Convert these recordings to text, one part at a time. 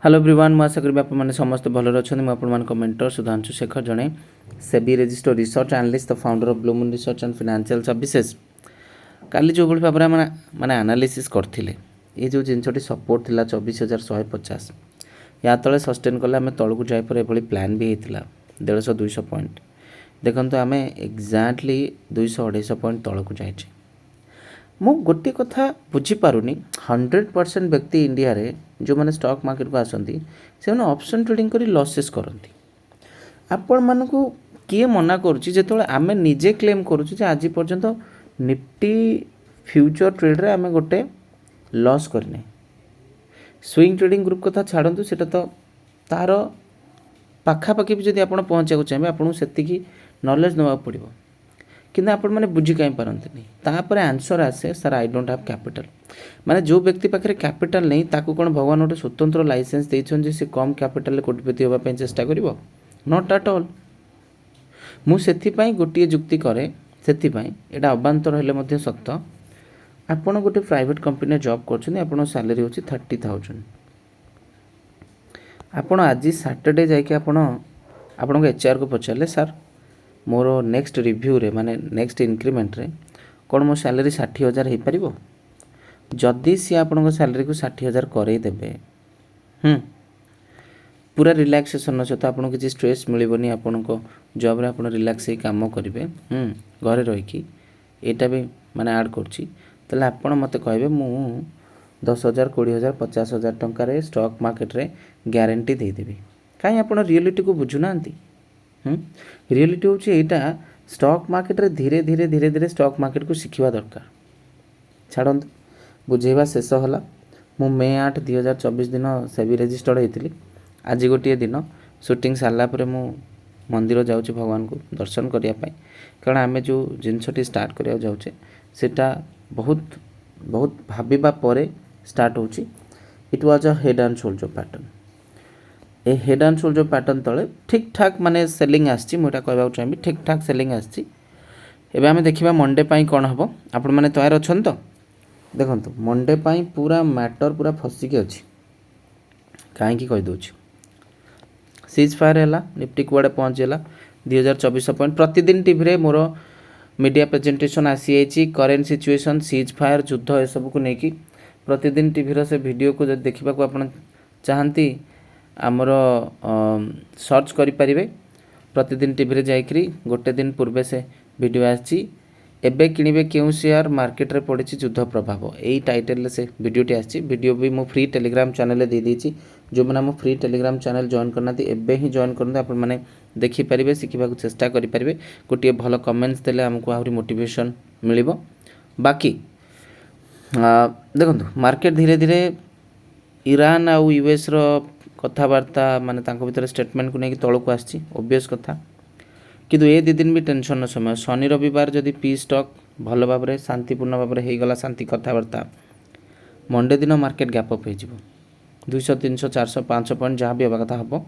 Hello everyone मैं आशा करी आपने समस्त भलर अच्छा मुझे मेंटर सुधांशु शेखर जड़े SEBI register research analyst the founder of blue moon research and financial services काली जो भाव में मैंने एनालिसिस करते ये जो जिनटी सपोर्ट थी 24,150 या तले सस्टेन कले आम तौक जापर ये प्लां भी होता 150-200 पॉइंट देखो आम एक्जाक्टली 200-250 पॉइंट तौक जाए मु गोटे कथा बुझीपारुनी 100% व्यक्ति इंडिया रे जो मैंने स्टॉक मार्केट को आसती से ऑप्शन ट्रेडिंग करी लॉसेस करती आपण मानक किए मना करुच्ची जो आम निजे क्लेम करुच्चे आज पर्यंत निफ्टी फ्यूचर ट्रेड रे आम गोटे लॉस करने स्विंग ट्रेडिंग ग्रुप कथा छाड़ू से तो तार पाखापाखि भी जब आप पहुँचा चाहिए आपको से नॉलेज नवा पड़ो कि आपण मैंने बुझी कहीं पारती तापर आंसर आसे sir I don't have capital माने जो व्यक्ति पाखे कैपिटल नहीं ताकू कौन भगवान गोटे स्वतंत्र लाइसेंस देइछन से कम कैपिटल कोटिपति होगा चेष्टा करिवो नॉट एट ऑल मुझे गोटे जुक्ति करे एटा अबांतर हेले सत्य आपण गोटे प्राइवेट कंपनी जॉब कर सैलरी होची 30,000 आपण आज सैटरडे जाके आपण एचआर को पचारे सर मोर नेक्स्ट रिव्यू रे माने नेक्स्ट इंक्रीमेंट रे कौन मो सैलरी 60,000 हो पार जदि सी आपण सैलरी को 60,000 करई देबे पूरा रिलैक्सेशन सहित आपको किसी स्ट्रेस मिलबनी आपण जॉब रे आपण रिलैक्स ही काम करेंगे घरे रहीकि यहाँ भी माने ऐड करछि तले आपण मते कहबे मु 10,000 20,000 50,000 टंकार स्टॉक मार्केट रे गारंटी देदेवी कहीं आप रियलिटी को बुझुना रियलिटी हूँ यहाँ स्टॉक मार्केट रे धीरे धीरे धीरे धीरे स्टॉक मार्केट को शिखा दरकार छाड़ बुझेवा शेष है मु मे 8 2024 दिन सेबी रजिस्टर्ड होती आज गोटे दिन शूटिंग सारापर मु मंदिर जाऊँ भगवान को दर्शन करने कारण आम जो जिनसटी स्टार्ट करा जाऊे सेटा बहुत बहुत भाविबा परे स्टार्ट होची it was a head and shoulder pattern A head and shoulder pattern तले ठीक ठाक माने सेलिंग आछि मोटा कहबा चाहिए ठीक ठाक सेलिंग आछि एबे आमे देखिबा मंडे पाई कोन हबो आपण माने तयार अछन तो देखंतु मंडे पाई पूरा मैटर पूरा फसी के अछि काहे की कहि दोछि सीज फायर हैला निफ्टी कुआडे पहुंच गेला 2024 पॉइंट प्रतिदिन टीवी रे मोर मीडिया प्रेजेंटेशन आसी आइछि करेंट सिचुएशन सीज फायर युद्ध ए सब को नेकी प्रतिदिन टीवी रो से वीडियो को जब देखिबा को आपण चाहंती आमर सर्च करें प्रतिदिन टीवी रे जाइकरी गोटे दिन पूर्वे से वीडियो आछि एबे किनिबे क्यों शेयर मार्केट रे पड़ी युद्ध प्रभाव यही टाइटल से वीडियोटी आछि वीडियो भी मो फ्री टेलीग्राम चैनल दे देछि जो मैंने मो फ्री टेलीग्राम चैनल जॉइन करना एबे ही जॉइन करते आपण माने देखि परिबे सिखिबा को चेष्टा करि परिबे गोटे भल कमेंट्स देले हमको आहुरी मोटिवेशन मिलिबो बाकी देखंतु मार्केट धीरे धीरे ईरान आउ यूएस रो कथबार्ता माने तांको भीतर स्टेटमेंट को लेकिन तौक आसी ओबियस कथा किंतु ये 2 दिन भी टेंशन समय शनि रविवार जदि पी स्टॉक भल भाव में शांतिपूर्ण भाव में होगला शांति कथबार्ता मंडे दिन मार्केट गैप अप हो 200 300 400 500 पॉइंट जहाँ भी होगा कथा हम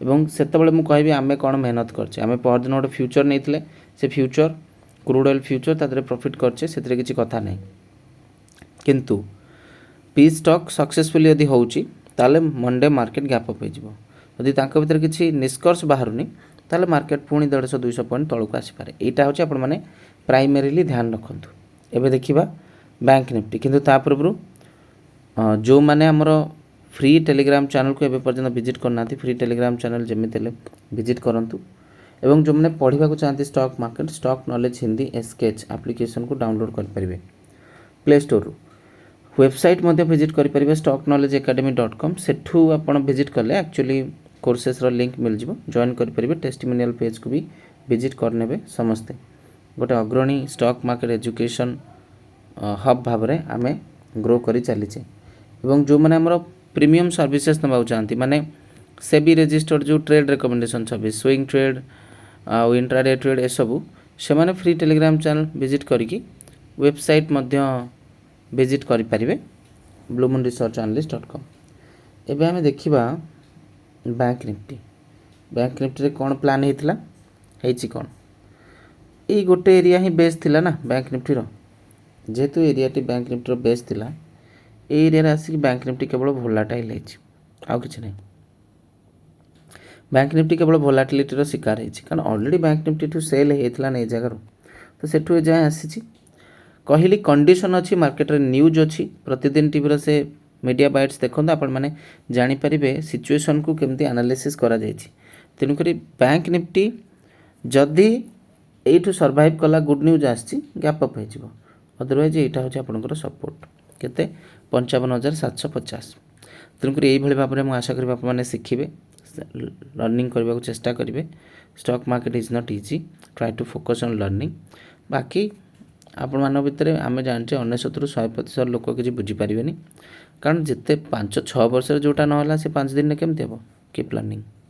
एवं से मुझे कहबी आम कौन मेहनत करचे आम परदिन गोटे फ्यूचर नहीं से फ्यूचर क्रूड ऑयल फ्यूचर तादरे प्रॉफिट करचे से किसी कथा नहीं किंतु पी स्टॉक सक्सेसफुली यदि होउची ताले मंडे मार्केट गैप अप हो जदि भीतर किसी निष्कर्ष बाहरुनी ताले मार्केट पुणी 150-200 पॉइंट तौक आसीपे यहाँ हूँ आपण मैंने प्राइमेरीली ध्यान रखुद एवं देखा बैंक निफ्टी किंतु ता पूर्व जो मैंने आमर फ्री टेलीग्राम चैनल को एवं पर्यटन विजिट करना फ्री टेलीग्राम चैनल जमी विजिट करूँ एवं जो मैंने पढ़ा चाहती stock market stock knowledge Hindi एसकेच एप्लिकेशन को डाउनलोड करेंगे प्ले स्टोर वेबसाइट मध्य विजिट करेंगे stockknowledgeacademy.com सेठू आप विजिट कले एक्चुअली कोर्सेस लिंक मिल जाव जॉइन करेंगे टेस्टिमोनियल पेज को भी विजिट करने समस्ते गोटे अग्रणी स्टॉक मार्केट एजुकेशन हब भाव में आम ग्रो कर चलीचे एवं जो मैंने आमर प्रीमियम सर्विसेज नवा चाहती माने सेबी रजिस्टर्ड जो trade recommendation service swing trade intraday trade ए सबू से मैंने फ्री टेलीग्राम चैनल विजिट करी वेबसाइट मध्य विजिट करें ब्लू मून रिसर्च एनालिस्ट.com एबे हमें देखिबा बैंक निफ्टी रे कौन प्लान होता कौन यही गोटे एरिया ही बेस थिला ना बैंक निफ्टी रो जेहेतु एरिया टी बैंक निफ्टी रो बेस थिला ए एरिया आसिक बैंक निफ्टी केवल भोलाटाइल होती ଆଉ କିଛି ନାହିଁ। ବ୍ୟାଙ୍କ ନିଫ୍ଟି କେବଳ ଭୋଲାଟିଲିଟିର ଶିକାର ହେଇଛି, କାରଣ ଅଲରେଡ଼ି ବ୍ୟାଙ୍କ ନିଫ୍ଟିଠୁ ସେଲ୍ ହେଇଥିଲା ନା ଏ ଜାଗାରୁ, ତ ସେଠୁ ଏ ଯାଏଁ ଆସିଛି। କହିଲି କଣ୍ଡିସନ୍ ଅଛି, ମାର୍କେଟରେ ନ୍ୟୁଜ୍ ଅଛି, ପ୍ରତିଦିନ ଟିଭିର ସେ ମିଡ଼ିଆ ବାଇଟ୍ସ ଦେଖନ୍ତୁ, ଆପଣମାନେ ଜାଣିପାରିବେ ସିଚୁଏସନ୍କୁ କେମିତି ଆନାଲିସିସ୍ କରାଯାଇଛି। ତେଣୁକରି ବ୍ୟାଙ୍କ ନିଫ୍ଟି ଯଦି ଏଇଠୁ ସର୍ଭାଇଭ୍ କଲା, ଗୁଡ୍ ନ୍ୟୁଜ୍ ଆସିଛି, ଗ୍ୟାପ୍ ଅପ୍ ହେଇଯିବ। ଅଦରୱାଇଜ୍ ଏଇଟା ହେଉଛି ଆପଣଙ୍କର ସପୋର୍ଟ କେତେ 55,750। ତେଣୁକରି ଏଇଭଳି ଭାବରେ ମୁଁ ଆଶା କରିବି ଆପଣମାନେ ଶିଖିବେ, ଲର୍ଣ୍ଣିଂ କରିବାକୁ ଚେଷ୍ଟା କରିବେ। Stock market is not easy, try to focus on learning. ବାକି ଆପଣମାନଙ୍କ ଭିତରେ ଆମେ ଜାଣିଛେ 99ରୁ 100% ଲୋକ କିଛି ବୁଝିପାରିବେନି, କାରଣ ଯେତେ 5-6 ବର୍ଷରେ ଯେଉଁଟା ନହେଲା ସେ 5 ଦିନରେ କେମିତି ହେବ। Keep learning.